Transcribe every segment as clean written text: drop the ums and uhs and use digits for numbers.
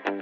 And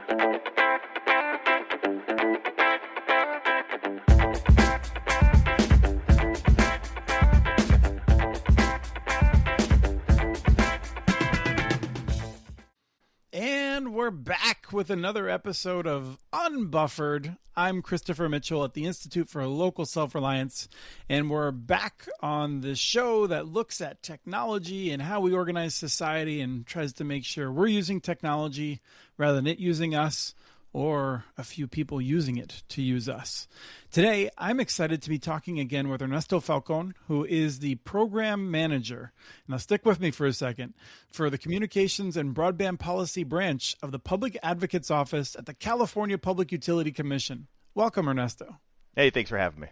we're back with another episode of Unbuffered. I'm Christopher Mitchell at the Institute for Local Self-Reliance, and we're back on the show that looks at technology and how we organize society and tries to make sure we're using technology rather than it using us, or a few people using it to use us. Today, I'm excited to be talking again with Ernesto Falcon, who is the program manager. Now stick with me for a second, for the Communications and Broadband Policy Branch of the Public Advocate's Office at the California Public Utility Commission. Welcome, Ernesto. Hey, thanks for having me.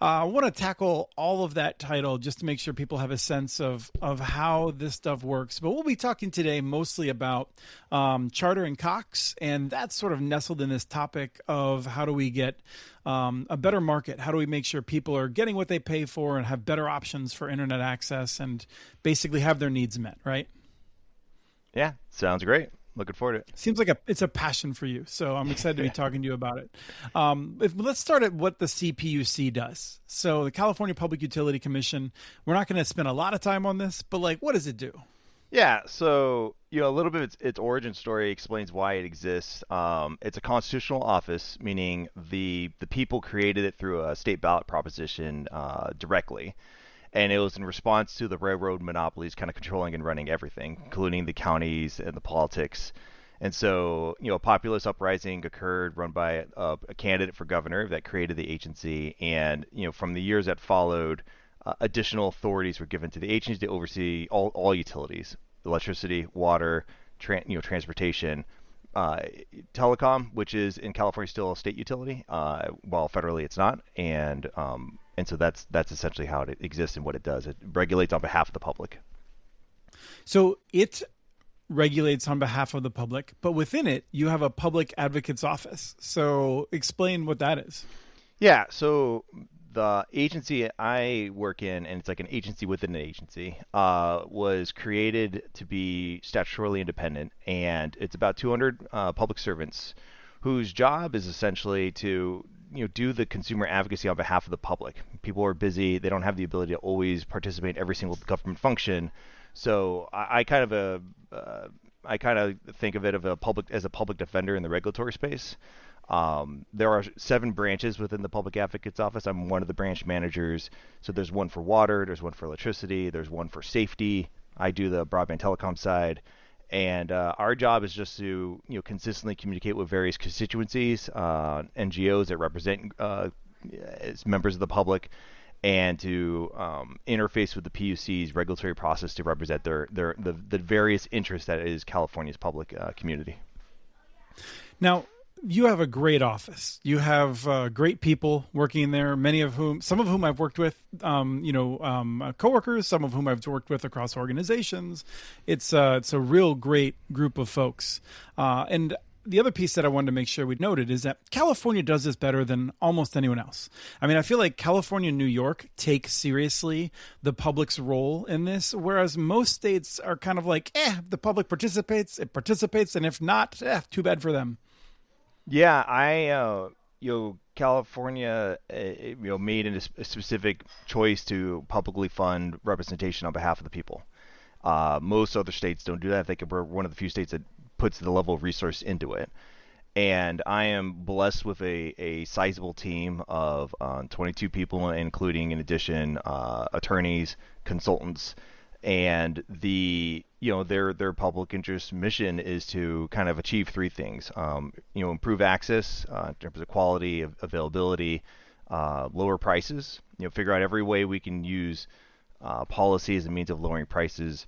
I want to tackle all of that title just to make sure people have a sense of how this stuff works. But we'll be talking today mostly about Charter and Cox, and that's sort of nestled in this topic of how do we get a better market? How do we make sure people are getting what they pay for and have better options for internet access and basically have their needs met, right? Yeah, sounds great. Looking forward to it. Seems like it's a passion for you, so I'm excited to be talking to you about it. Let's start at what the CPUC does. So the California Public Utility Commission, we're not going to spend a lot of time on this, but what does it do? Yeah, so a little bit of its origin story explains why it exists. It's a constitutional office, meaning the people created it through a state ballot proposition directly. And it was in response to the railroad monopolies kind of controlling and running everything, including the counties and the politics. And so, a populist uprising occurred run by a candidate for governor that created the agency. And, from the years that followed, additional authorities were given to the agency to oversee all utilities, electricity, water, transportation, telecom, which is in California still a state utility, while federally it's not. And so that's essentially how it exists and what it does. It regulates on behalf of the public. So it regulates on behalf of the public, but within it, you have a public advocate's office. So explain what that is. Yeah. So the agency I work in, and it's like an agency within an agency, was created to be statutorily independent. And it's about 200 public servants whose job is essentially to do the consumer advocacy on behalf of the public. People are busy; they don't have the ability to always participate in every single government function. So I kind of think of it as a public defender in the regulatory space. There are 7 branches within the Public Advocate's Office. I'm one of the branch managers. So there's one for water, there's one for electricity, there's one for safety. I do the broadband telecom side. And our job is just to consistently communicate with various constituencies, NGOs that represent as members of the public, and to interface with the PUC's regulatory process to represent the various interests that is California's public community. Now, you have a great office. You have great people working there, some of whom I've worked with, coworkers, some of whom I've worked with across organizations. It's a real great group of folks. And the other piece that I wanted to make sure we noted is that California does this better than almost anyone else. I mean, I feel like California and New York take seriously the public's role in this, whereas most states are kind of like, if the public participates, it participates, and if not, too bad for them. Yeah, California, made a specific choice to publicly fund representation on behalf of the people. Most other states don't do that. I think we're one of the few states that puts the level of resource into it. And I am blessed with a sizable team of 22 people, including, in addition, attorneys, consultants, and their public interest mission is to kind of achieve 3 things: improve access in terms of quality, availability, lower prices. Figure out every way we can use policy as a means of lowering prices,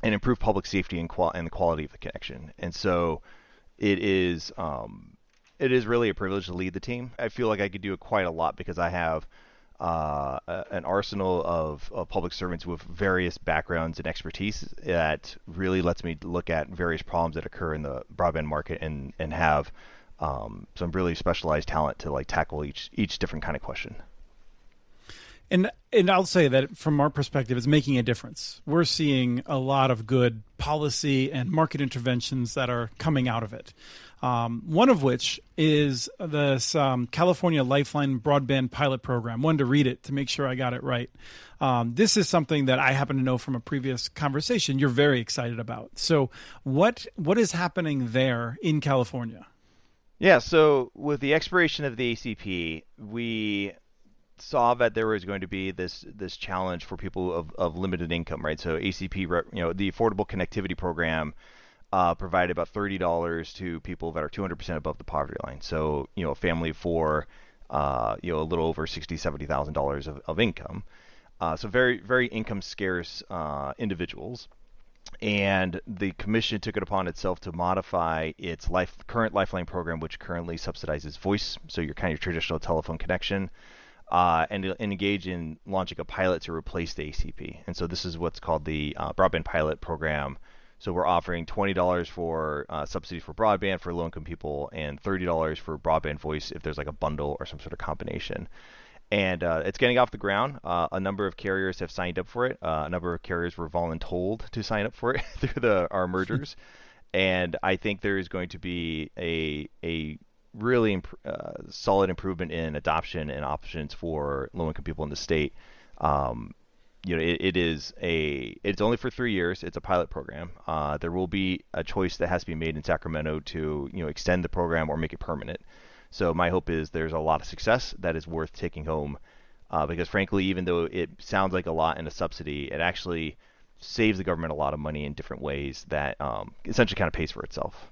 and improve public safety and the quality of the connection. And so it is really a privilege to lead the team. I feel like I could do it quite a lot because I have an arsenal of public servants with various backgrounds and expertise that really lets me look at various problems that occur in the broadband market and have some really specialized talent to tackle each different kind of question. And I'll say that from our perspective, it's making a difference. We're seeing a lot of good policy and market interventions that are coming out of it. One of which is this California Lifeline broadband pilot program. Wanted to read it to make sure I got it right. This is something that I happen to know from a previous conversation you're very excited about. So what is happening there in California? Yeah, so with the expiration of the ACP, we saw that there was going to be this challenge for people of limited income, right? So ACP, the Affordable Connectivity Program provided about $30 to people that are 200% above the poverty line. So, a family for, a little over $70,000 of income. So very, very income scarce individuals. And the commission took it upon itself to modify its current Lifeline program, which currently subsidizes voice, so your kind of traditional telephone connection, and engage in launching a pilot to replace the ACP. And so this is what's called the broadband pilot program. So we're offering $20 for subsidies for broadband for low-income people and $30 for broadband voice if there's like a bundle or some sort of combination. And it's getting off the ground. A number of carriers have signed up for it. A number of carriers were voluntold to sign up for it through our mergers. And I think there is going to be a really solid improvement in adoption and options for low-income people in the state. It's only for 3 years. It's a pilot program. There will be a choice that has to be made in Sacramento to extend the program or make it permanent. So my hope is there's a lot of success that is worth taking home, because frankly, even though it sounds like a lot in a subsidy, it actually saves the government a lot of money in different ways that essentially kind of pays for itself.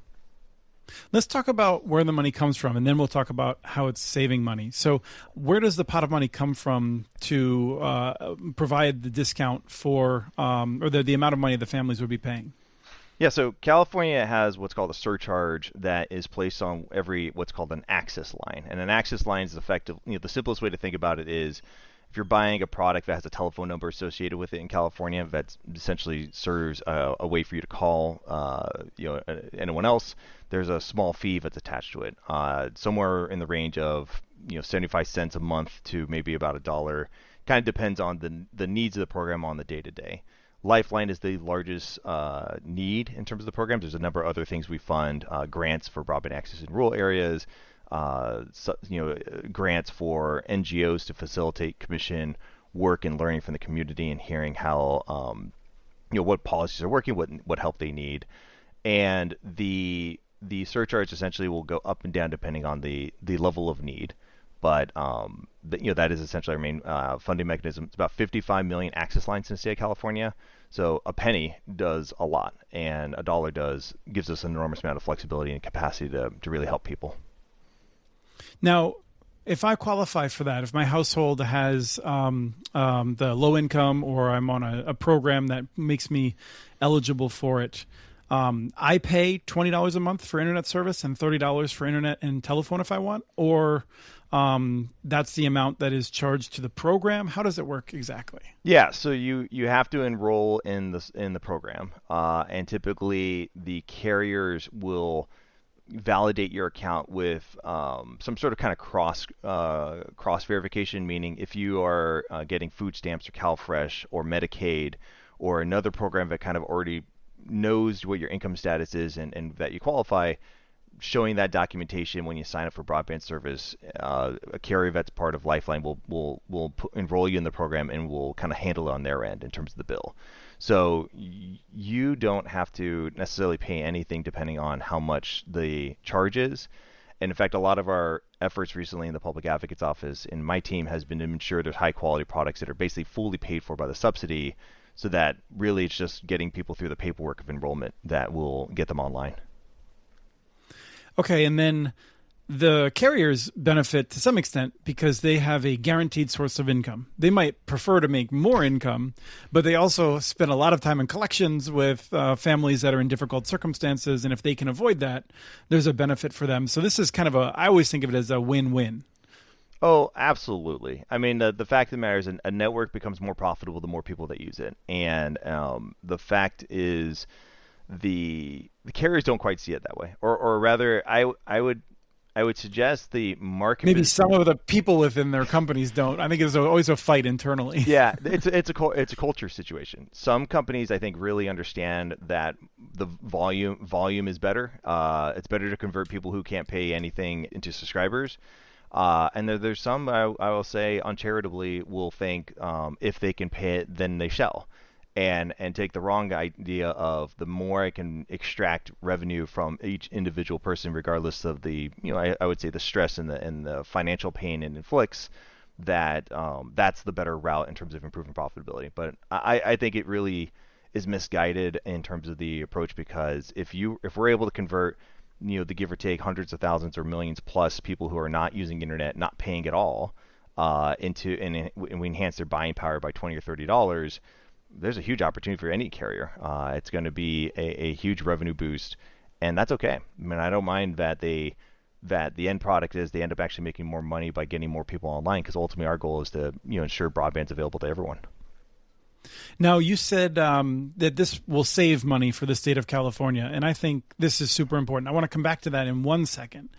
Let's talk about where the money comes from, and then we'll talk about how it's saving money. So where does the pot of money come from to provide the discount for, or the amount of money the families would be paying? Yeah, so California has what's called a surcharge that is placed on every what's called an access line. And an access line is effective. The simplest way to think about it is if you're buying a product that has a telephone number associated with it in California that essentially serves a way for you to call anyone else, there's a small fee that's attached to it, somewhere in the range of 75 cents a month to maybe about $1. Kind of depends on the needs of the program on the day to day. Lifeline is the largest need in terms of the program. There's a number of other things we fund, grants for broadband access in rural areas, grants for NGOs to facilitate commission work and learning from the community and hearing how, what policies are working, what help they need. And the surcharge essentially will go up and down depending on the level of need. But that is essentially our main funding mechanism. It's about 55 million access lines in the state of California. So a penny does a lot, and a dollar gives us an enormous amount of flexibility and capacity to really help people. Now, if I qualify for that, if my household has the low income, or I'm on a program that makes me eligible for it, I pay $20 a month for internet service and $30 for internet and telephone if I want, or that's the amount that is charged to the program. How does it work exactly? Yeah, so you have to enroll in the program, and typically the carriers will validate your account with some sort of kind of cross verification, meaning if you are getting food stamps or CalFresh or Medicaid or another program that kind of already knows what your income status is and that you qualify, showing that documentation when you sign up for broadband service, a carrier that's part of Lifeline will enroll you in the program and will kind of handle it on their end in terms of the bill. So you don't have to necessarily pay anything depending on how much the charge is. And in fact, a lot of our efforts recently in the Public Advocate's Office and my team has been to ensure there's high quality products that are basically fully paid for by the subsidy, so that really it's just getting people through the paperwork of enrollment that will get them online. Okay, and then the carriers benefit to some extent because they have a guaranteed source of income. They might prefer to make more income, but they also spend a lot of time in collections with families that are in difficult circumstances, and if they can avoid that, there's a benefit for them. So this is kind of I always think of it as a win-win. Oh, absolutely. I mean, the fact of the matter is a network becomes more profitable the more people that use it. And the fact is the carriers don't quite see it that way. Or rather, I would I would suggest the market. Maybe some of the people within their companies don't. I think there's always a fight internally. Yeah, it's a culture situation. Some companies I think really understand that the volume is better. It's better to convert people who can't pay anything into subscribers. And there's some I will say uncharitably will think if they can pay it, then they shall, and take the wrong idea of the more I can extract revenue from each individual person, regardless of the I would say the stress and the financial pain it inflicts. That's the better route in terms of improving profitability. But I think it really is misguided in terms of the approach, because if we're able to convert the give or take hundreds of thousands or millions plus people who are not using internet, not paying at all, and we enhance their buying power by $20 or $30, there's a huge opportunity for any carrier. It's going to be a huge revenue boost, and that's okay. I mean, I don't mind that the end product is they end up actually making more money by getting more people online, because ultimately our goal is to ensure broadband's available to everyone. Now, you said that this will save money for the state of California, and I think this is super important. I want to come back to that in 1 second.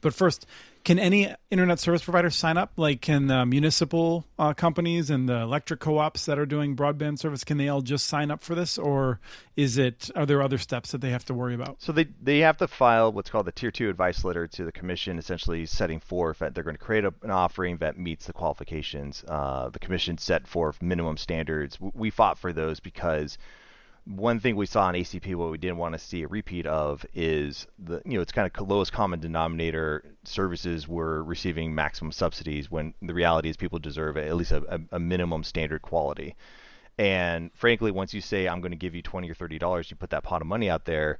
But first, can any internet service provider sign up? Like, can the municipal companies and the electric co-ops that are doing broadband service, can they all just sign up for this? Or are there other steps that they have to worry about? So they have to file what's called the Tier 2 advice letter to the commission, essentially setting forth that they're going to create an offering that meets the qualifications. The commission set forth minimum standards. We fought for those because one thing we saw in ACP, what we didn't want to see a repeat of, is it's kind of lowest common denominator services were receiving maximum subsidies, when the reality is people deserve at least a minimum standard quality. And frankly, once you say I'm going to give you $20 or $30, you put that pot of money out there,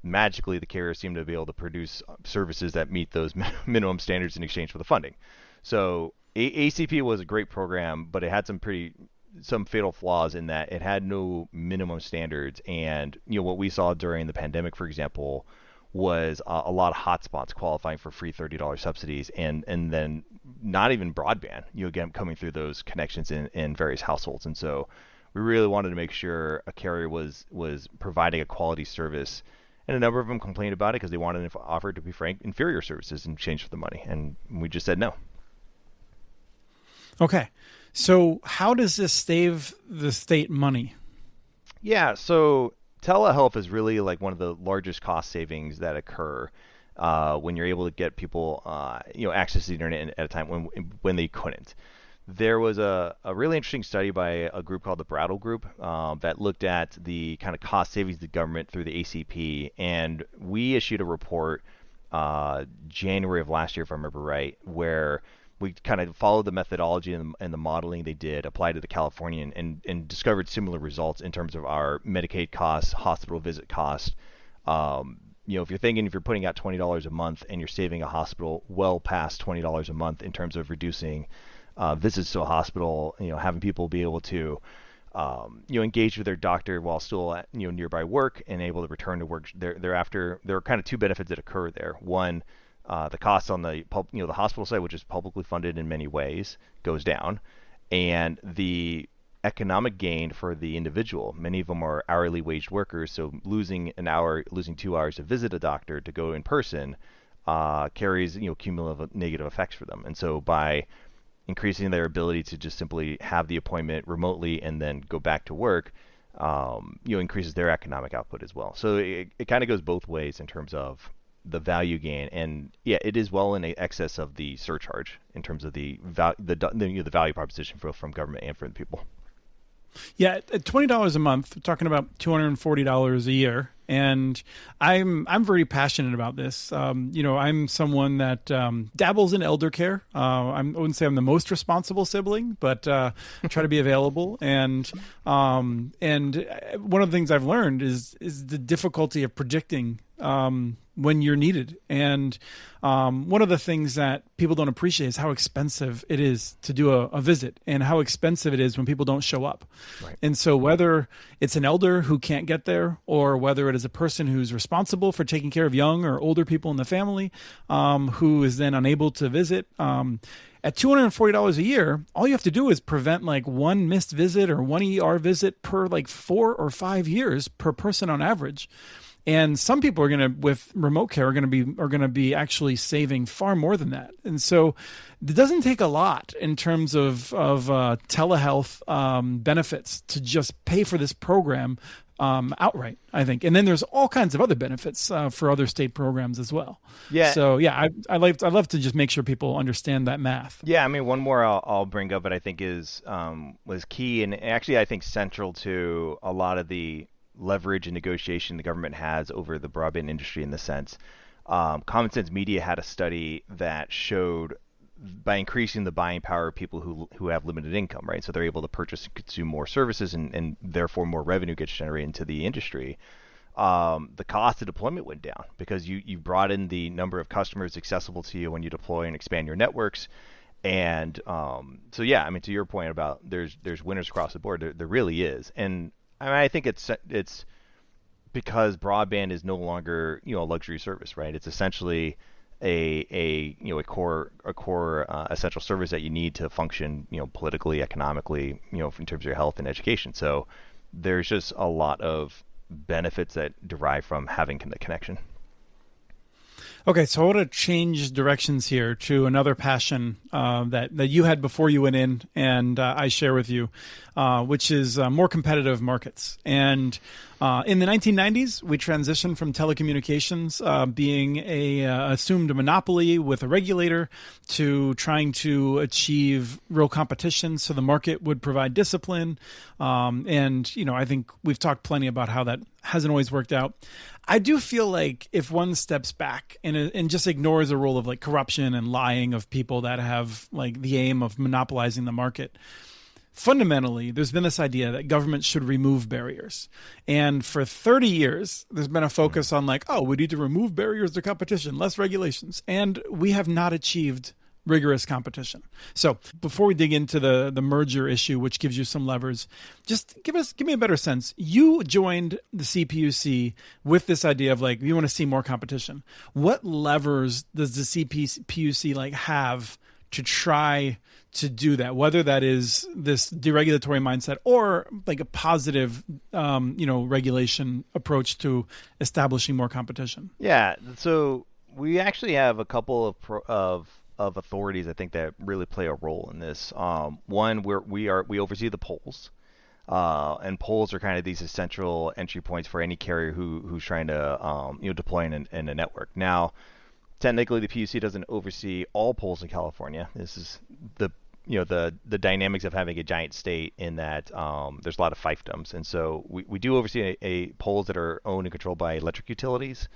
magically the carriers seem to be able to produce services that meet those minimum standards in exchange for the funding. So ACP was a great program, but it had some fatal flaws in that it had no minimum standards. And what we saw during the pandemic, for example, was a lot of hotspots qualifying for free $30 subsidies, and then not even broadband, again, coming through those connections in various households. And so we really wanted to make sure a carrier was providing a quality service. And a number of them complained about it because they wanted to offer, to be frank, inferior services in exchange for the money. And we just said no. Okay. So how does this save the state money? Yeah, so telehealth is really like one of the largest cost savings that occur when you're able to get people access to the internet at a time when they couldn't. There was a really interesting study by a group called the Brattle Group that looked at the kind of cost savings to the government through the ACP, and we issued a report January of last year, if I remember right, where we kind of followed the methodology and the modeling they did, applied it to California, and discovered similar results in terms of our Medicaid costs, hospital visit costs. If you're putting out $20 a month and you're saving a hospital well past $20 a month in terms of reducing visits to a hospital, having people be able to engage with their doctor while still at nearby work and able to return to work thereafter. There are kind of two benefits that occur there. One, the cost on the hospital side, which is publicly funded in many ways, goes down, and the economic gain for the individual. Many of them are hourly waged workers, so losing 2 hours to visit a doctor to go in person carries cumulative negative effects for them. And so by increasing their ability to just simply have the appointment remotely and then go back to work, increases their economic output as well. So it kind of goes both ways in terms of the value gain, and yeah, it is well in excess of the surcharge in terms of the value proposition from government and from the people. Yeah, at $20 a month, we're talking about $240 a year, and I'm very passionate about this. I'm someone that dabbles in elder care. I wouldn't say I'm the most responsible sibling, but I try to be available. And one of the things I've learned is the difficulty of predicting when you're needed. And one of the things that people don't appreciate is how expensive it is to do a visit, and how expensive it is when people don't show up. Right. And so whether it's an elder who can't get there, or whether it is a person who's responsible for taking care of young or older people in the family who is then unable to visit, at $240 a year, all you have to do is prevent like one missed visit or one ER visit per like 4 or 5 years per person on average. And some people are going to, with remote care, are going to be actually saving far more than that. And so it doesn't take a lot in terms of telehealth benefits to just pay for this program outright, I think. And then there's all kinds of other benefits for other state programs as well. Yeah. So yeah, I love to just make sure people understand that math. Yeah, I mean, one more I'll bring up that I think is was key and actually I think central to a lot of the leverage and negotiation the government has over the broadband industry in this sense. Common Sense Media had a study that showed by increasing the buying power of people who have limited income, right? So they're able to purchase and consume more services and therefore more revenue gets generated into the industry. The cost of deployment went down because you brought in the number of customers accessible to you when you deploy and expand your networks. And so yeah, I mean, to your point about there's winners across the board, there really is. And I mean, I think it's because broadband is no longer a luxury service, right? It's essentially a core essential service that you need to function politically, economically, in terms of your health and education. So there's just a lot of benefits that derive from having the connection. Okay, so I want to change directions here to another passion that you had before you went in, and I share with you, which is more competitive markets. And in the 1990s, we transitioned from telecommunications being a assumed monopoly with a regulator to trying to achieve real competition, so the market would provide discipline. And I think we've talked plenty about how that hasn't always worked out. I do feel like if one steps back and just ignores the role of like corruption and lying of people that have like the aim of monopolizing the market, fundamentally, there's been this idea that government should remove barriers. And for 30 years, there's been a focus on like, oh, we need to remove barriers to competition, less regulations. And we have not achieved rigorous competition. So before we dig into the merger issue, which gives you some levers, just give me a better sense. You joined the CPUC with this idea of like, you want to see more competition. What levers does the CPUC like have to try to do that, whether that is this deregulatory mindset or like a positive, regulation approach to establishing more competition? Yeah. So we actually have a couple of authorities I think that really play a role in this. One, we oversee the polls, and polls are kind of these essential entry points for any carrier who's trying to deploy in a network. Now, technically, the PUC doesn't oversee all polls in California. This is the dynamics of having a giant state in that there's a lot of fiefdoms, and so we do oversee a polls that are owned and controlled by electric utilities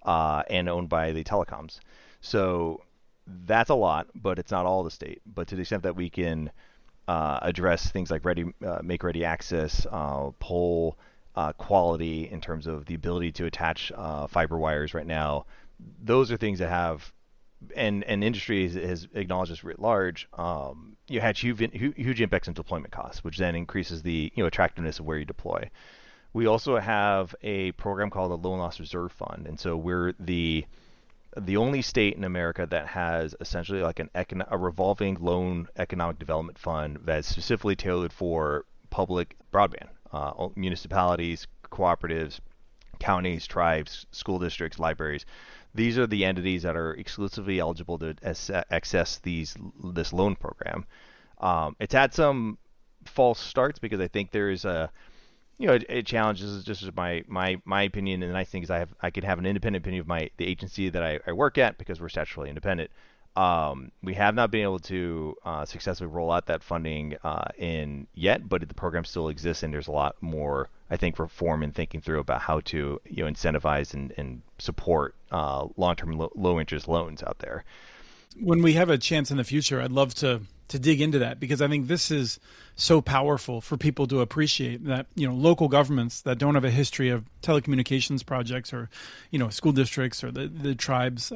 and owned by the telecoms. So that's a lot, but it's not all the state. But to the extent that we can address things like make ready access, pole quality in terms of the ability to attach fiber wires right now, those are things that have, and industry has acknowledged this writ large, had huge impacts on deployment costs, which then increases the attractiveness of where you deploy. We also have a program called the Loan Loss Reserve Fund, and so we're the only state in America that has essentially like a revolving loan economic development fund that's specifically tailored for public broadband, municipalities, cooperatives, counties, tribes, school districts, libraries. These are the entities that are exclusively eligible to access this loan program. It's had some false starts because I think there is it challenges. This is just my opinion, and the nice thing is I can have an independent opinion of the agency that I work at because we're statutorily independent. We have not been able to successfully roll out that funding in yet, but the program still exists, and there's a lot more, I think, reform and thinking through about how to incentivize and support long-term low interest loans out there. When we have a chance in the future, I'd love to dig into that, because I think this is so powerful for people to appreciate that, local governments that don't have a history of telecommunications projects or, school districts or the tribes,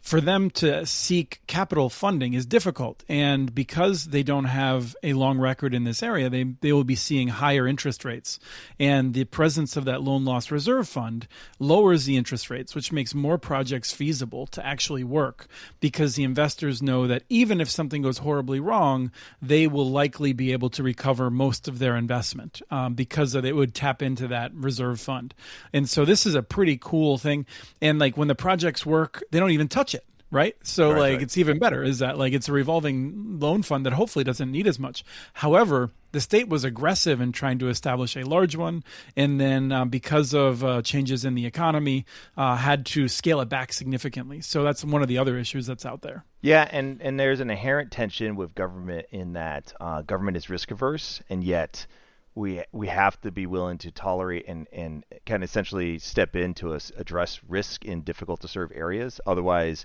for them to seek capital funding is difficult. And because they don't have a long record in this area, they will be seeing higher interest rates. And the presence of that loan loss reserve fund lowers the interest rates, which makes more projects feasible to actually work, because the investors know that even if something goes horribly wrong, they will likely be able to recover most of their investment because it would tap into that reserve fund. And so this is a pretty cool thing. And like when the projects work, they don't even touch it. Right. So right. It's even better is that like it's a revolving loan fund that hopefully doesn't need as much. However, the state was aggressive in trying to establish a large one. And then because of changes in the economy, had to scale it back significantly. So that's one of the other issues that's out there. Yeah. And there's an inherent tension with government in that government is risk averse, and yet we have to be willing to tolerate and kind of essentially step in to address risk in difficult to serve areas. Otherwise,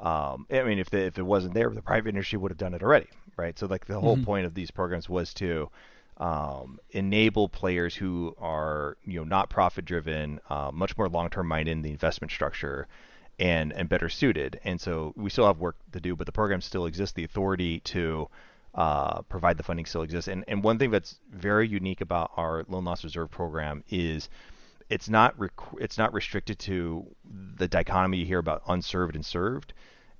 I mean, if it wasn't there, the private industry would have done it already, right? So like the whole point of these programs was to enable players who are not profit driven, much more long term minded in the investment structure, and better suited. And so we still have work to do, but the programs still exist. The authority to provide the funding still exists. And one thing that's very unique about our loan loss reserve program is it's not restricted to the dichotomy you hear about unserved and served.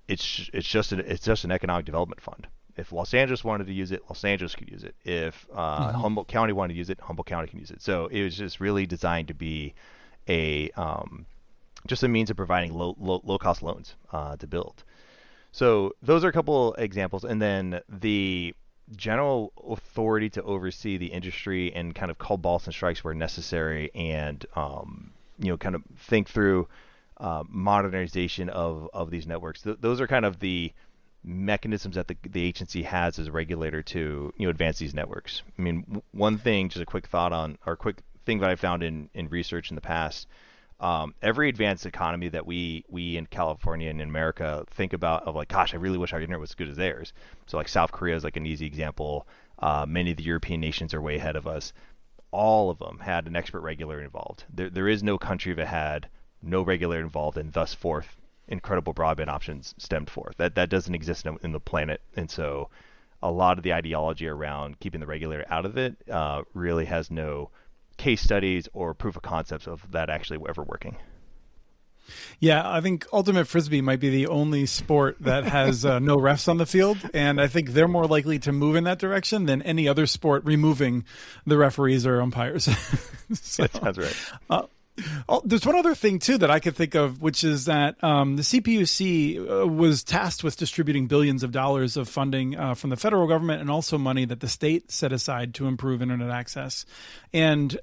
It's just an economic development fund. If Los Angeles wanted to use it, Los Angeles could use it. If Humboldt County wanted to use it, Humboldt County can use it. So it was just really designed to be just a means of providing low cost loans to build. So those are a couple examples, and then the general authority to oversee the industry and kind of call balls and strikes where necessary, and kind of think through modernization of these networks. Those are kind of the mechanisms that the agency has as a regulator to advance these networks. I mean, one thing, just a quick thought on, or quick thing that I found in research in the past. Every advanced economy that we in California and in America think about of like, gosh, I really wish our internet was as good as theirs. So like South Korea is like an easy example. Many of the European nations are way ahead of us. All of them had an expert regulator involved. There is no country that had no regulator involved, and thus forth incredible broadband options stemmed forth. That doesn't exist in the planet. And so a lot of the ideology around keeping the regulator out of it really has no case studies or proof of concepts of that actually ever working. Yeah, I think Ultimate Frisbee might be the only sport that has no refs on the field, and I think they're more likely to move in that direction than any other sport removing the referees or umpires. So, that sounds right. There's one other thing, too, that I could think of, which is that the CPUC was tasked with distributing billions of dollars of funding from the federal government and also money that the state set aside to improve internet access. And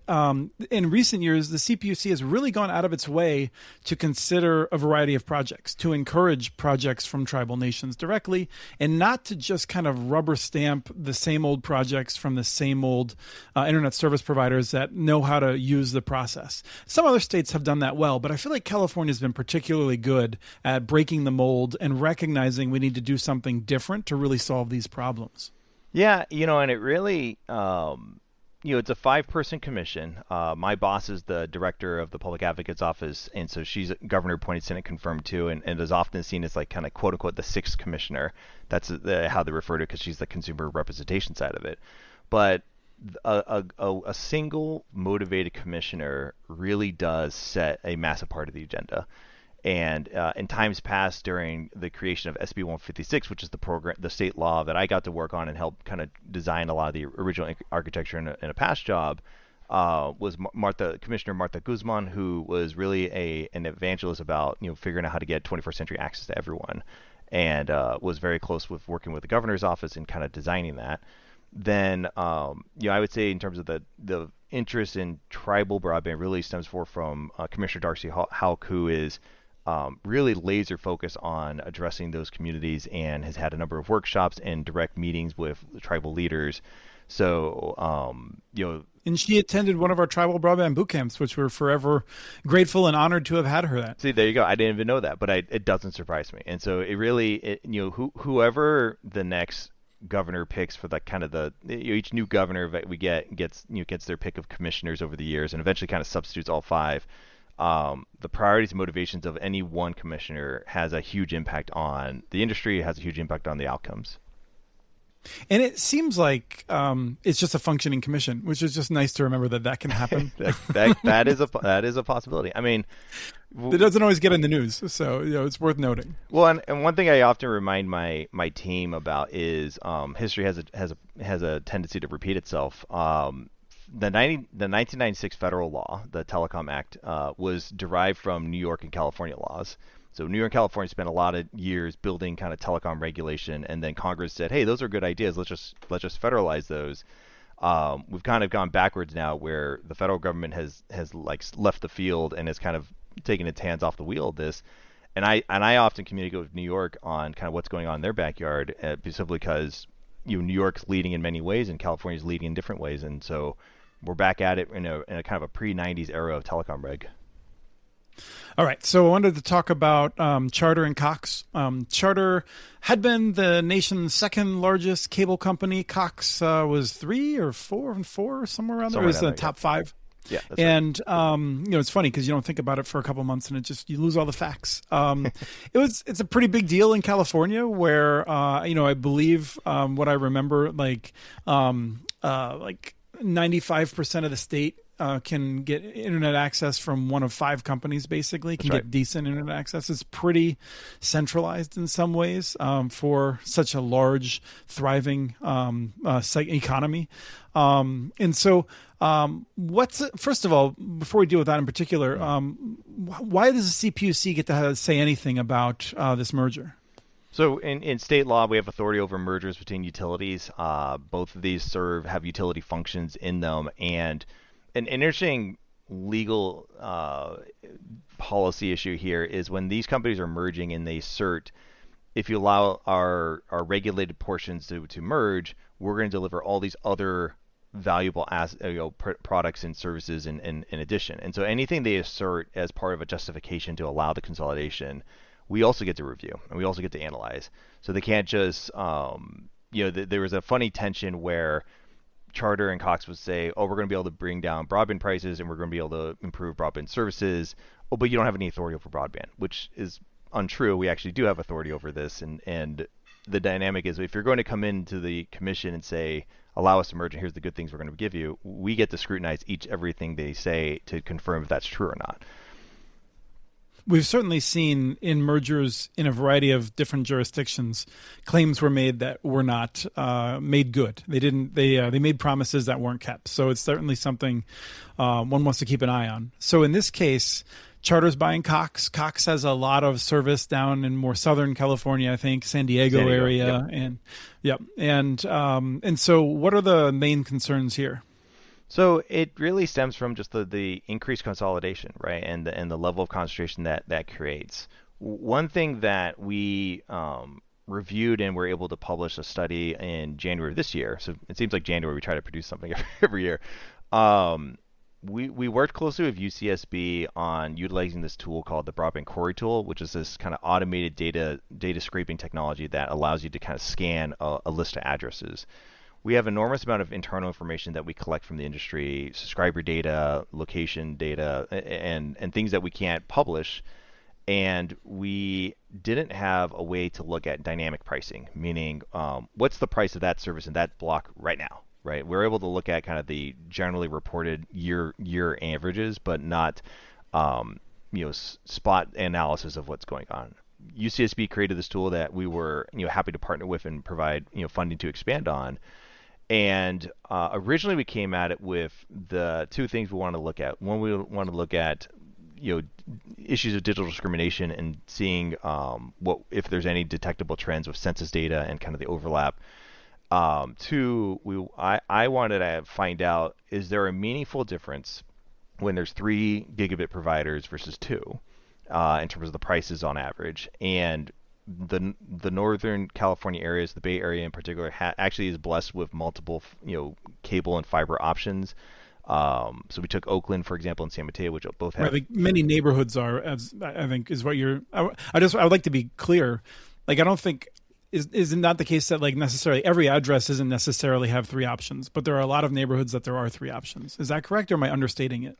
in recent years, the CPUC has really gone out of its way to consider a variety of projects, to encourage projects from tribal nations directly, and not to just kind of rubber stamp the same old projects from the same old internet service providers that know how to use the process. Some other states have done that well, but I feel like California has been particularly good at breaking the mold and recognizing we need to do something different to really solve these problems. Yeah, and it really, it's a 5-person commission. My boss is the director of the Public Advocate's Office, and so she's governor appointed, Senate confirmed too, and is often seen as like kind of quote unquote the 6th commissioner. That's how they refer to it, because she's the consumer representation side of it. But a single motivated commissioner really does set a massive part of the agenda. And in times past, during the creation of SB 156, which is the state law that I got to work on and help kind of design a lot of the original architecture in a past job, was Commissioner Martha Guzman, who was really an evangelist about figuring out how to get 21st century access to everyone, and was very close with working with the governor's office and kind of designing that. Then I would say in terms of the interest in tribal broadband really stems from Commissioner Darcy Houck, who is really laser focused on addressing those communities and has had a number of workshops and direct meetings with tribal leaders. So, and she attended one of our tribal broadband boot camps, which we're forever grateful and honored to have had her at. See, there you go. I didn't even know that, but it doesn't surprise me. And so it really, whoever the next governor picks for that kind of each new governor that we gets their pick of commissioners over the years, and eventually kind of substitutes all 5. the priorities and motivations of any one commissioner has a huge impact on the industry, has a huge impact on the outcomes. And it seems like it's just a functioning commission, which is just nice to remember that can happen. that is a possibility. I mean, it doesn't always get in the news, so it's worth noting. Well, and one thing I often remind my team about is history has a tendency to repeat itself. The 1996 federal law, the Telecom Act, was derived from New York and California laws. So New York and California spent a lot of years building kind of telecom regulation, and then Congress said, "Hey, those are good ideas. Let's just federalize those." We've kind of gone backwards now, where the federal government has like left the field and has kind of taken its hands off the wheel of this. And I often communicate with New York on kind of what's going on in their backyard, simply because New York's leading in many ways and California's leading in different ways, and so we're back at it in a kind of a pre-90s era of telecom reg. All right, so I wanted to talk about Charter and Cox. Charter had been the nation's second largest cable company. Cox was 3 or 4 somewhere around there. It was the top 5. Yeah, that's and right. It's funny because you don't think about it for a couple months and you lose all the facts. It's a pretty big deal in California, where I believe what I remember, like 95% of the state can get internet access from one of 5 companies. Basically, can get decent internet access. It's pretty centralized in some ways for such a large, thriving economy. And so, first of all, before we deal with that in particular, why does the CPUC get to say anything about this merger? So in state law, we have authority over mergers between utilities. Both of these have utility functions in them, and an interesting legal policy issue here is when these companies are merging and they assert, if you allow our regulated portions to merge, we're going to deliver all these other valuable products and services in addition. And so anything they assert as part of a justification to allow the consolidation, we also get to review and we also get to analyze. So they can't just, there was a funny tension where Charter and Cox would say, "Oh, we're going to be able to bring down broadband prices and we're going to be able to improve broadband services. Oh, but you don't have any authority over broadband," which is untrue. We actually do have authority over this, and the dynamic is, if you're going to come into the commission and say, "Allow us to merge, and here's the good things we're going to give you," we get to scrutinize everything they say to confirm if that's true or not. We've certainly seen in mergers in a variety of different jurisdictions, claims were made that were not made good. They didn't. They made promises that weren't kept. So it's certainly something one wants to keep an eye on. So in this case, Charter's buying Cox. Cox has a lot of service down in more Southern California, I think, San Diego area, yep. and so what are the main concerns here? So it really stems from just the increased consolidation, right, and the level of concentration that creates. One thing that we reviewed and were able to publish a study in January of this year. So it seems like January we try to produce something every year. We worked closely with UCSB on utilizing this tool called the Broadband Query Tool, which is this kind of automated data scraping technology that allows you to kind of scan a list of addresses. We have an enormous amount of internal information that we collect from the industry, subscriber data, location data, and things that we can't publish. And we didn't have a way to look at dynamic pricing, meaning what's the price of that service in that block right now, right? We're able to look at kind of the generally reported year averages, but not spot analysis of what's going on. UCSB created this tool that we were happy to partner with and provide funding to expand on. And originally we came at it with the 2 things we wanted to look at. One, we wanted to look at issues of digital discrimination and seeing what if there's any detectable trends with census data and kind of the overlap. 2, I wanted to find out, is there a meaningful difference when there's 3 gigabit providers versus 2 in terms of the prices on average? And the Northern California areas, the Bay Area in particular, actually is blessed with multiple cable and fiber options. So we took Oakland, for example, and San Mateo, which both have. Right, like many neighborhoods are, as I think is what you're. I would like to be clear. Like, I don't think is it not the case that like necessarily every address doesn't necessarily have three options, but there are a lot of neighborhoods that there are three options. Is that correct, or am I understating it?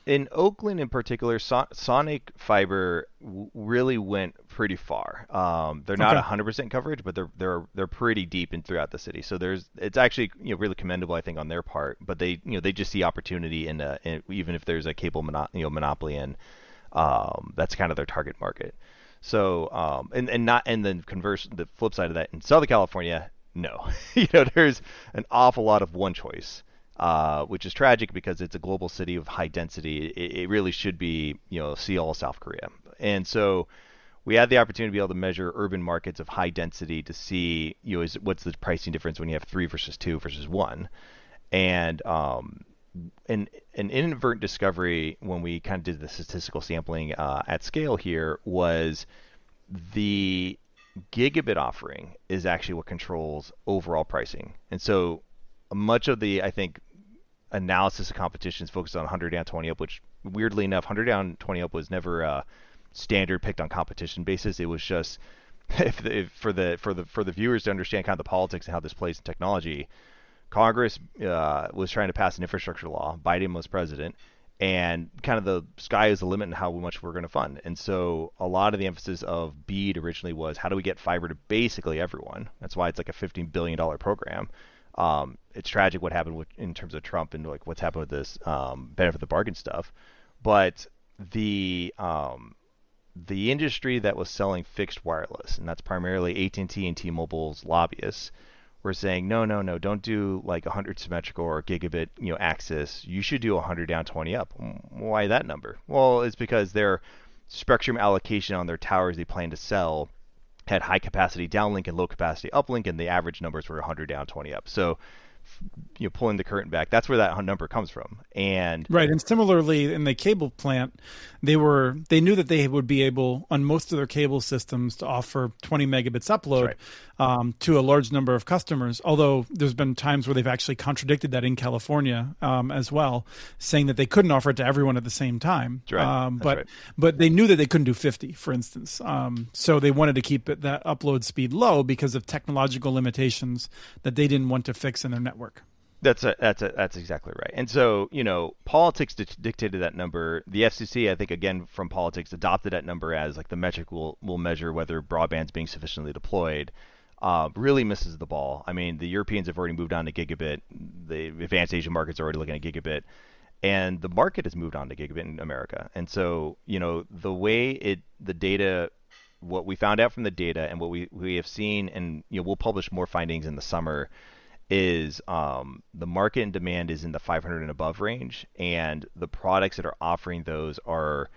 In Oakland in particular, Sonic Fiber really went pretty far. They're not Okay. 100% coverage, but they're pretty deep in throughout the city. So it's actually really commendable, I think, on their part. But they just see opportunity in even if there's a cable monopoly, and that's kind of their target market. So and then converse the flip side of that in Southern California, no, there's an awful lot of one choice, which is tragic because it's a global city of high density. It really should be see all South Korea, and so we had the opportunity to be able to measure urban markets of high density to see what's the pricing difference when you have three versus two versus one, and an inadvertent discovery when we kind of did the statistical sampling at scale here was the gigabit offering is actually what controls overall pricing. And so much of the, I think, analysis of competition is focused on 100 down, 20 up, which weirdly enough, 100 down, 20 up was never a standard picked on competition basis. It was just for the viewers to understand kind of the politics and how this plays in technology. Congress was trying to pass an infrastructure law. Biden was president, and kind of the sky is the limit in how much we're going to fund. And so a lot of the emphasis of BEAD originally was how do we get fiber to basically everyone. That's why it's like a $15 billion program. It's tragic what happened in terms of Trump and like what's happened with this benefit of the bargain stuff. But the industry that was selling fixed wireless, and that's primarily AT&T and T-Mobile's lobbyists, we're saying no, don't do like 100 symmetrical or gigabit access. You should do 100 down, 20 up. Why that number? Well, it's because their spectrum allocation on their towers they plan to sell had high capacity downlink and low capacity uplink, and the average numbers were 100 down, 20 up. So pulling the curtain back, that's where that number comes from. And Right, and similarly in the cable plant, they knew that they would be able on most of their cable systems to offer 20 megabits upload to a large number of customers. Although there's been times where they've actually contradicted that in California as well, saying that they couldn't offer it to everyone at the same time. That's right. But they knew that they couldn't do 50, for instance. So they wanted to keep that upload speed low because of technological limitations that they didn't want to fix in their network. That's exactly right. And so, politics dictated that number. The FCC, I think, again, from politics, adopted that number as like the metric will measure whether broadband's being sufficiently deployed. Really misses the ball. I mean, the Europeans have already moved on to gigabit. The advanced Asian markets are already looking at gigabit. And the market has moved on to gigabit in America. And so, the way the data, what we found out from the data and what we have seen, and, we'll publish more findings in the summer, is the market and demand is in the 500 and above range, and the products that are offering those are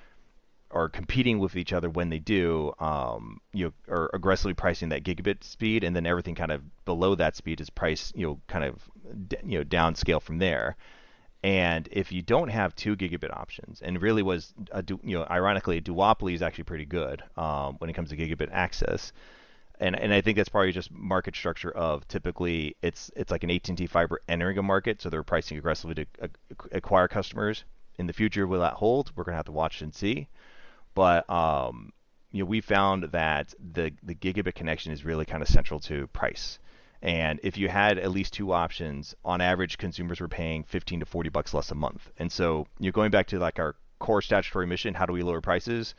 competing with each other when they do, are aggressively pricing that gigabit speed, and then everything kind of below that speed is priced, kind of, downscale from there. And if you don't have 2 gigabit options, and really was, ironically, a duopoly is actually pretty good when it comes to gigabit access. And I think that's probably just market structure of typically it's like an AT&T fiber entering a market, so they're pricing aggressively to acquire customers. In the future, will that hold? We're gonna have to watch and see. But we found that the gigabit connection is really kind of central to price. And if you had at least 2 options, on average, consumers were paying $15 to $40 less a month. And so you're going back to like our core statutory mission: how do we lower prices?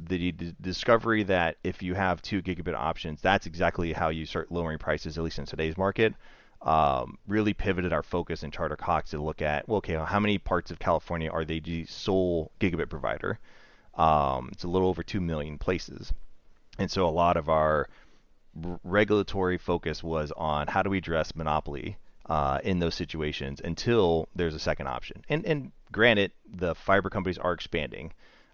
The discovery that if you have 2 gigabit options, that's exactly how you start lowering prices, at least in today's market. Really pivoted our focus in Charter Cox to look at, well, okay, how many parts of California are they the sole gigabit provider? It's a little over 2 million places. And so a lot of our regulatory focus was on how do we address monopoly in those situations until there's a second option. And granted, the fiber companies are expanding.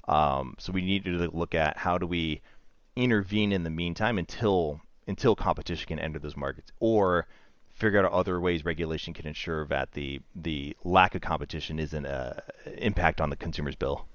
So we need to look at how do we intervene in the meantime until competition can enter those markets, or figure out other ways regulation can ensure that the lack of competition isn't an impact on the consumer's bill.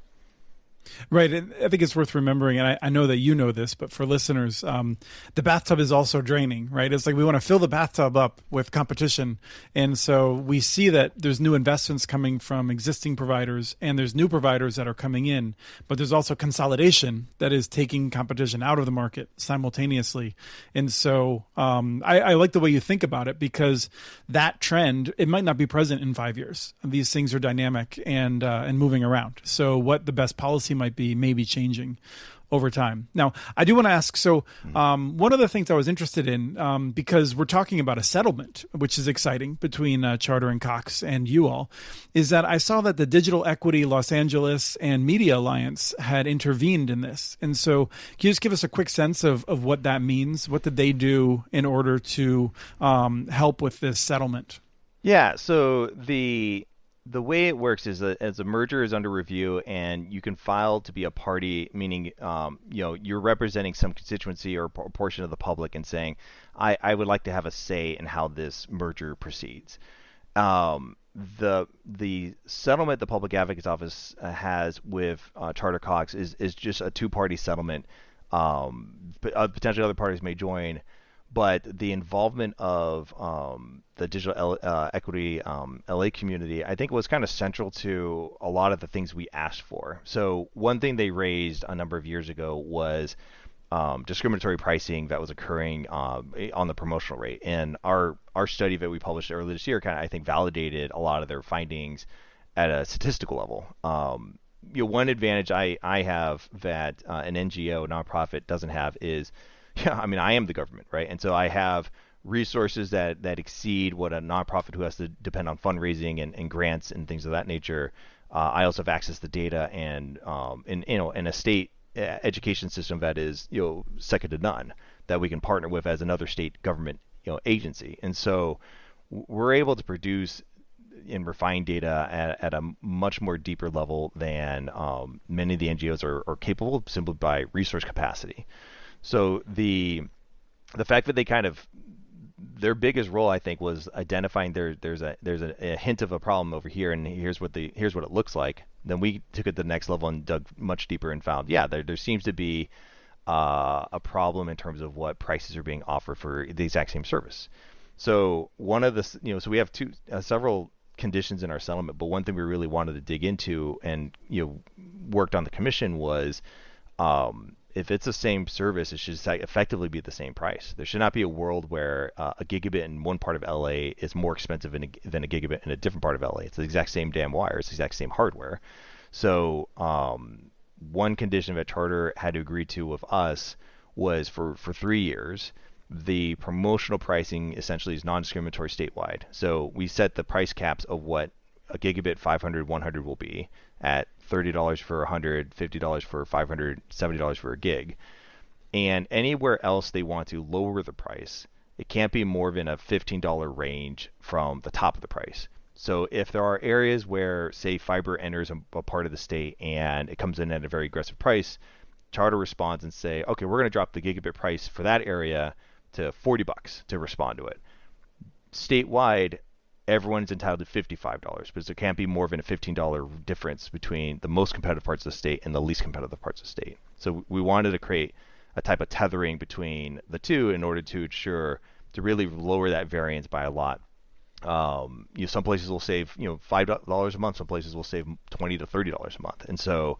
Right. And I think it's worth remembering, and I know that you know this, but for listeners, the bathtub is also draining, right? It's like we want to fill the bathtub up with competition. And so we see that there's new investments coming from existing providers, and there's new providers that are coming in, but there's also consolidation that is taking competition out of the market simultaneously. And so I like the way you think about it, because that trend, it might not be present in 5 years. These things are dynamic and moving around. So what the best policy might be may be changing over time. Now, I do want to ask, so one of the things I was interested in, because we're talking about a settlement, which is exciting, between Charter and Cox and you all, is that I saw that the Digital Equity Los Angeles and Media Alliance had intervened in this. And so can you just give us a quick sense of what that means? What did they do in order to help with this settlement? Yeah, so the way it works is that as a merger is under review and you can file to be a party, meaning you're representing some constituency or portion of the public and saying, I would like to have a say in how this merger proceeds. The settlement the Public Advocate's Office has with Charter Cox is just a two-party settlement. Potentially other parties may join, but the involvement of the digital equity LA community, I think, was kind of central to a lot of the things we asked for. So one thing they raised a number of years ago was discriminatory pricing that was occurring on the promotional rate. And our study that we published earlier this year kind of, I think, validated a lot of their findings at a statistical level. One advantage I have that an NGO, nonprofit, doesn't have is, I am the government, right? And so I have resources that exceed what a nonprofit who has to depend on fundraising and grants and things of that nature. I also have access to data and a state education system that is second to none, that we can partner with as another state government agency. And so we're able to produce and refine data at a much more deeper level than many of the NGOs are capable of, simply by resource capacity. So the fact that they their biggest role, I think, was identifying there's a hint of a problem over here, and here's what it looks like. Then we took it to the next level and dug much deeper and found, there seems to be a problem in terms of what prices are being offered for the exact same service. So one of the so we have several conditions in our settlement, but one thing we really wanted to dig into and worked on the commission was, if it's the same service, it should effectively be the same price. There should not be a world where a gigabit in one part of LA is more expensive than a gigabit in a different part of LA. It's the exact same damn wire. It's the exact same hardware. So one condition that Charter had to agree to with us was for 3 years, the promotional pricing essentially is non-discriminatory statewide. So we set the price caps of what a gigabit 500, 100 will be at $30 for 100, $50 for 500, $70 for a gig. And anywhere else they want to lower the price, it can't be more than a $15 range from the top of the price. So if there are areas where, say, fiber enters a part of the state and it comes in at a very aggressive price, Charter responds and say, okay, we're going to drop the gigabit price for that area to $40 to respond to it. Statewide, everyone's entitled to $55 because there can't be more than a $15 difference between the most competitive parts of the state and the least competitive parts of the state. So we wanted to create a type of tethering between the two in order to ensure to really lower that variance by a lot. Some places will save $5 a month, some places will save $20 to $30 a month, and so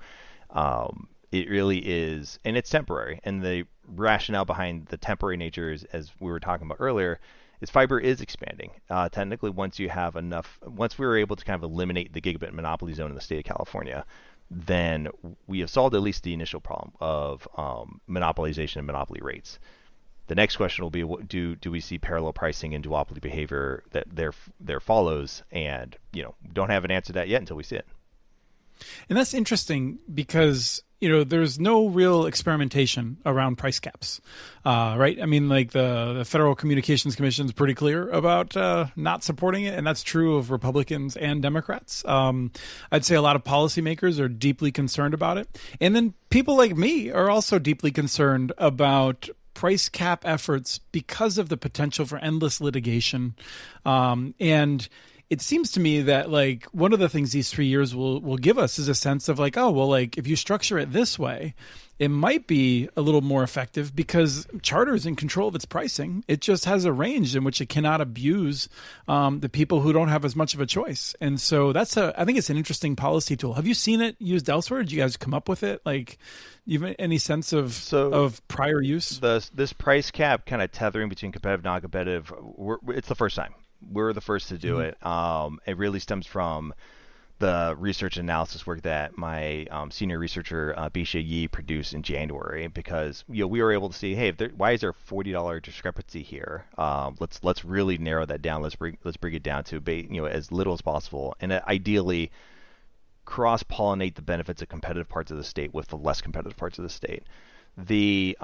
it really is, and it's temporary. And the rationale behind the temporary nature is, as we were talking about earlier, is fiber is expanding. Technically, once we were able to kind of eliminate the gigabit monopoly zone in the state of California, then we have solved at least the initial problem of monopolization and monopoly rates. The next question will be, do we see parallel pricing and duopoly behavior that there follows? And don't have an answer to that yet until we see it. And that's interesting because there's no real experimentation around price caps, right? I mean, like the Federal Communications Commission is pretty clear about not supporting it, and that's true of Republicans and Democrats. I'd say a lot of policymakers are deeply concerned about it, and then people like me are also deeply concerned about price cap efforts because of the potential for endless litigation, and it seems to me that like one of the things these 3 years will give us is a sense of like, oh, well, like if you structure it this way, it might be a little more effective because Charter is in control of its pricing. It just has a range in which it cannot abuse the people who don't have as much of a choice. And so I think it's an interesting policy tool. Have you seen it used elsewhere? Did you guys come up with it? Like, even any sense of prior use? This price cap kind of tethering between competitive and non-competitive, it's the first time. We're the first to do it. It really stems from the research and analysis work that my senior researcher Bisha Yi produced in January, because we were able to see, hey, why is there a $40 discrepancy here? Let's really narrow that down. Let's bring it down to as little as possible, and ideally cross-pollinate the benefits of competitive parts of the state with the less competitive parts of the state. It'll be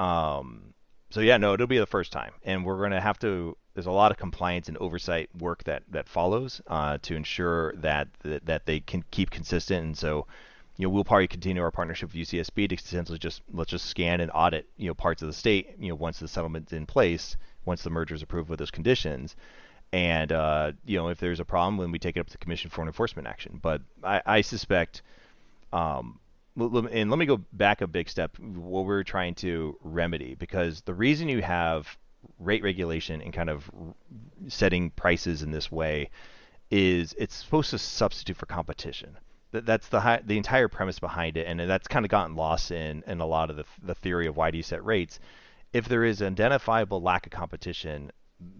the first time, and we're going to have to. There's a lot of compliance and oversight work that follows to ensure that they can keep consistent. And so, we'll probably continue our partnership with UCSB to essentially let's just scan and audit parts of the state once the settlement's in place, once the merger is approved with those conditions. And if there's a problem, then we take it up to the Commission for Enforcement Action. But I suspect, and let me go back a big step, what we're trying to remedy, because the reason you have rate regulation and kind of setting prices in this way is it's supposed to substitute for competition. That's the entire premise behind it, and that's kind of gotten lost in a lot of the theory of why do you set rates. If there is an identifiable lack of competition,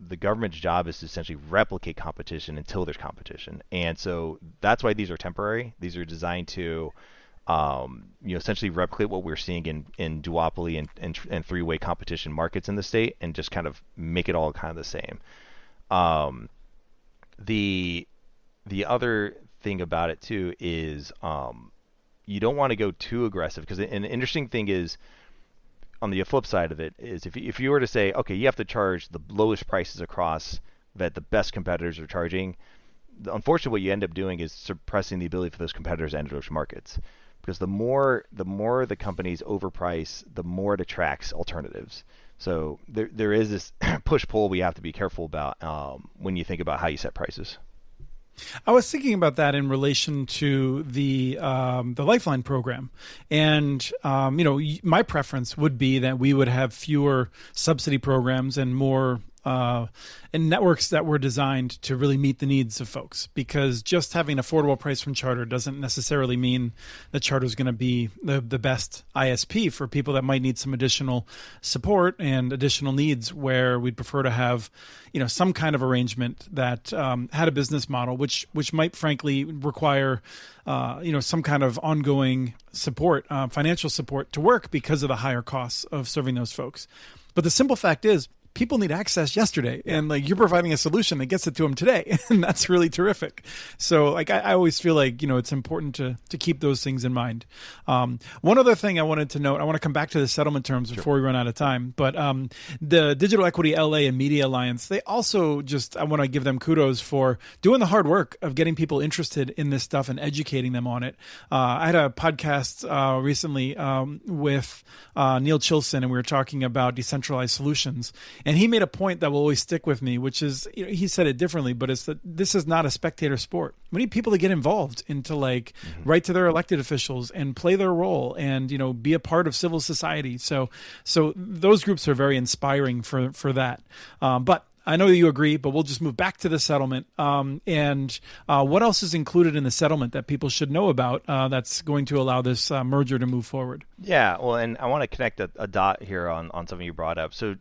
the government's job is to essentially replicate competition until there's competition. And so that's why these are temporary. These are designed to essentially replicate what we're seeing in duopoly and three-way competition markets in the state, and just kind of make it all kind of the same. The other thing about it too is you don't want to go too aggressive, because an interesting thing is, on the flip side of it is, if you were to say, okay, you have to charge the lowest prices across that the best competitors are charging, unfortunately what you end up doing is suppressing the ability for those competitors to enter those markets. Because the more the companies overprice, the more it attracts alternatives. So there is this push-pull we have to be careful about when you think about how you set prices. I was thinking about that in relation to the Lifeline program, and my preference would be that we would have fewer subsidy programs and more and networks that were designed to really meet the needs of folks, because just having an affordable price from Charter doesn't necessarily mean that Charter is going to be the best ISP for people that might need some additional support and additional needs, where we'd prefer to have some kind of arrangement that had a business model which might frankly require some kind of ongoing support, financial support to work, because of the higher costs of serving those folks. But the simple fact is, people need access yesterday, and like you're providing a solution that gets it to them today, and that's really terrific. So like I always feel like it's important to keep those things in mind. One other thing I wanted to note, I want to come back to the settlement terms before we run out of time, but the Digital Equity LA and Media Alliance, they also I want to give them kudos for doing the hard work of getting people interested in this stuff and educating them on it. I had a podcast recently with Neil Chilson, and we were talking about decentralized solutions. And he made a point that will always stick with me, which is, he said it differently, but it's that this is not a spectator sport. We need people to get involved and to write to their elected officials and play their role and, be a part of civil society. So those groups are very inspiring for that. But I know you agree, but we'll just move back to the settlement. And what else is included in the settlement that people should know about that's going to allow this merger to move forward? Yeah, well, and I want to connect a dot here on something you brought up. So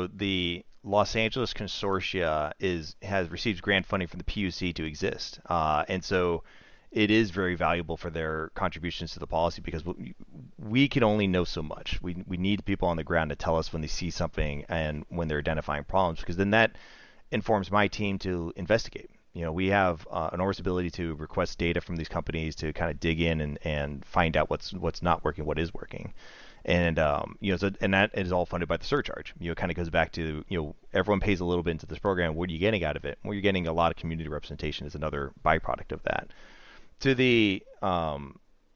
the Los Angeles Consortia has received grant funding from the PUC to exist. And so it is very valuable for their contributions to the policy, because we can only know so much. We need people on the ground to tell us when they see something and when they're identifying problems, because then that informs my team to investigate. We have an enormous ability to request data from these companies to kind of dig in and find out what's not working, what is working. And and that is all funded by the surcharge. It kind of goes back to everyone pays a little bit into this program. What are you getting out of it? Well, you're getting a lot of community representation is another byproduct of that. To the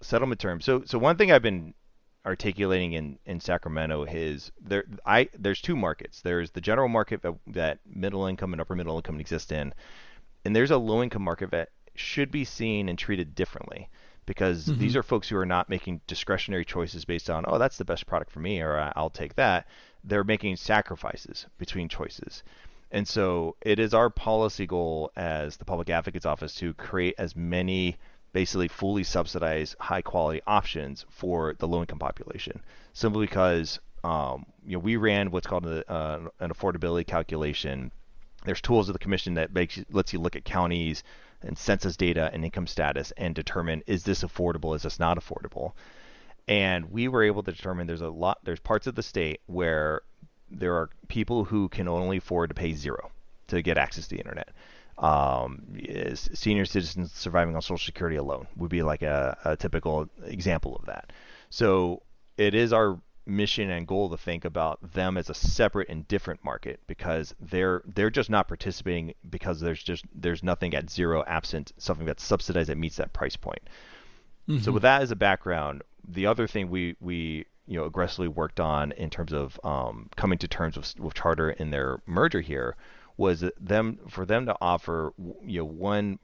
settlement terms, so one thing I've been articulating in Sacramento is there's two markets. There's the general market that middle income and upper middle income exist in, And there's a low-income market that should be seen and treated differently, because these are folks who are not making discretionary choices based on, oh, that's the best product for me, or I'll take that. They're making sacrifices between choices. And so it is our policy goal as the Public Advocate's Office to create as many basically fully subsidized high quality options for the low income population, simply because we ran what's called an affordability calculation. There's tools of the commission that lets you look at counties and census data and income status and determine, is this affordable, is this not affordable? And we were able to determine there's parts of the state where there are people who can only afford to pay zero to get access to the internet. Senior citizens surviving on Social Security alone would be like a typical example of that. So it is our mission and goal to think about them as a separate and different market, because they're just not participating because there's nothing at zero absent something that's subsidized that meets that price point. So with that as a background, the other thing we aggressively worked on in terms of coming to terms with Charter in their merger here was for them to offer one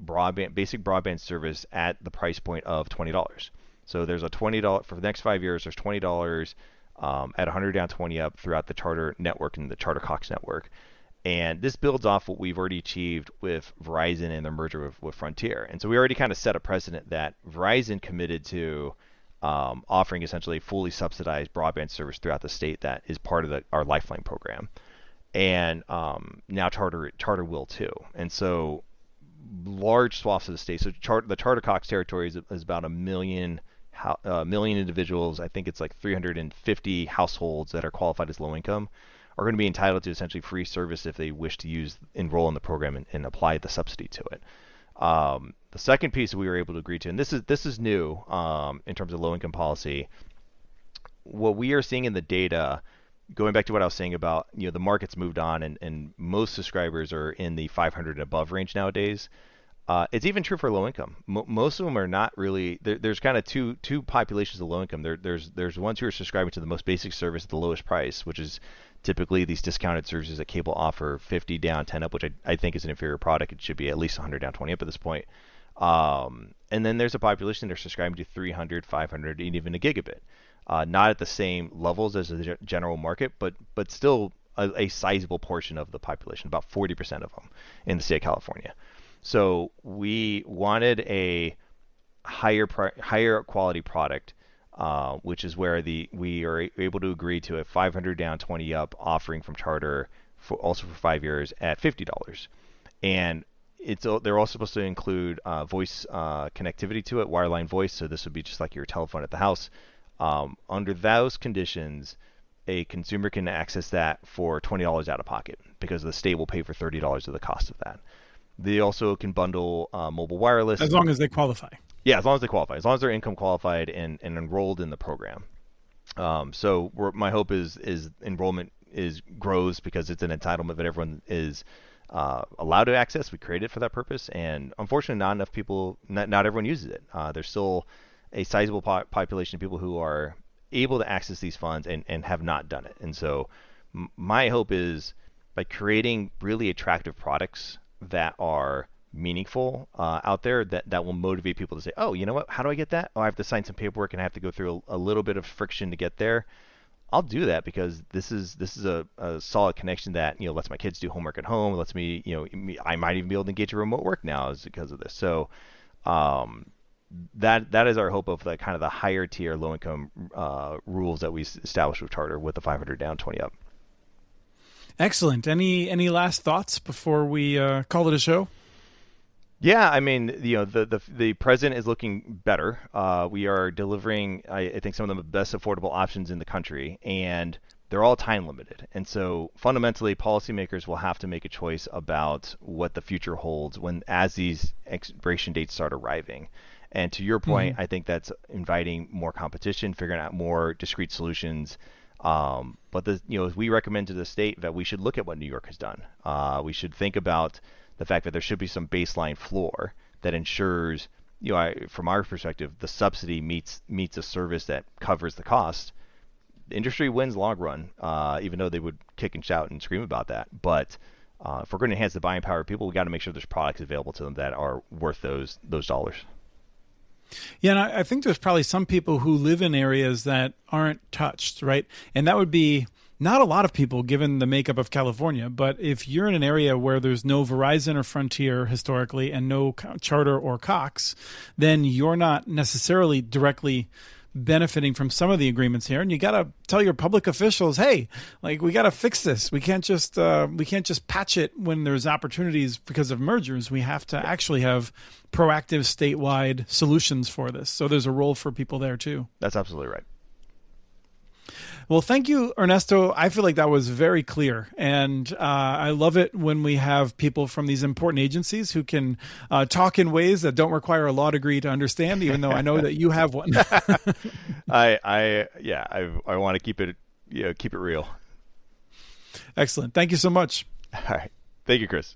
basic broadband service at the price point of $20. So there's a $20 for the next 5 years. There's $20 at 100 down 20 up throughout the Charter network and the Charter Cox network. And this builds off what we've already achieved with Verizon and their merger with Frontier. And so we already kind of set a precedent that Verizon committed to offering essentially fully subsidized broadband service throughout the state that is part of our Lifeline program. And now Charter will too. And so large swaths of the state. So the Charter Cox territory is about a million individuals. I think it's like 350 households that are qualified as low income are going to be entitled to essentially free service if they wish to enroll in the program and apply the subsidy to it. The second piece we were able to agree to, and this is new in terms of low income policy. What we are seeing in the data, going back to what I was saying about the market's moved on and most subscribers are in the 500 and above range nowadays. It's even true for low income. Most of them are not really. There's kind of two populations of low income. There's ones who are subscribing to the most basic service at the lowest price, which is typically these discounted services that cable offer, 50 down, 10 up, which I think is an inferior product. It should be at least 100 down, 20 up at this point. And then there's a population that are subscribing to 300, 500, and even a gigabit. Not at the same levels as the general market, but still a sizable portion of the population, about 40% of them in the state of California. So we wanted a higher quality product, which is where we are able to agree to a 500 down, 20 up offering from Charter, also for 5 years at $50. And they're also supposed to include voice connectivity to it, wireline voice. So this would be just like your telephone at the house. Under those conditions, a consumer can access that for $20 out of pocket because the state will pay for $30 of the cost of that. They also can bundle mobile wireless. As long as they qualify. Yeah, as long as they qualify. As long as they're income qualified and enrolled in the program. So my hope is enrollment grows because it's an entitlement that everyone is allowed to access. We created it for that purpose. And unfortunately, not enough people, not everyone uses it. There's still a sizable population of people who are able to access these funds and have not done it. And so my hope is by creating really attractive products that are meaningful out there that will motivate people to say, oh, you know what, how do I get that? Oh, I have to sign some paperwork and I have to go through a little bit of friction to get there. I'll do that because this is a solid connection that lets my kids do homework at home, lets me I might even be able to engage in remote work now because of this. So that is our hope of the kind of the higher tier low income rules that we established with Charter with the 500 down 20 up. Excellent. Any last thoughts before we call it a show? Yeah, I mean, the president is looking better. We are delivering, I think, some of the best affordable options in the country, and they're all time limited. And so fundamentally, policymakers will have to make a choice about what the future holds as these expiration dates start arriving. And to your point, I think that's inviting more competition, figuring out more discrete solutions. But we recommend to the state that we should look at what New York has done. We should think about the fact that there should be some baseline floor that ensures, from our perspective, the subsidy meets a service that covers the cost. The industry wins long run, even though they would kick and shout and scream about that. But If we're going to enhance the buying power of people, we got to make sure there's products available to them that are worth those dollars. Yeah, and I think there's probably some people who live in areas that aren't touched, right? And that would be not a lot of people given the makeup of California. But if you're in an area where there's no Verizon or Frontier historically and no Charter or Cox, then you're not necessarily directly benefiting from some of the agreements here, and you got to tell your public officials, hey, like, we got to fix this. We can't just patch it when there's opportunities because of mergers. We have to actually have proactive statewide solutions for this. So there's a role for people there too. That's absolutely right. Well, thank you, Ernesto. I feel like that was very clear. And I love it when we have people from these important agencies who can talk in ways that don't require a law degree to understand, even though I know that you have one. I want to keep it real. Excellent. Thank you so much. All right. Thank you, Chris.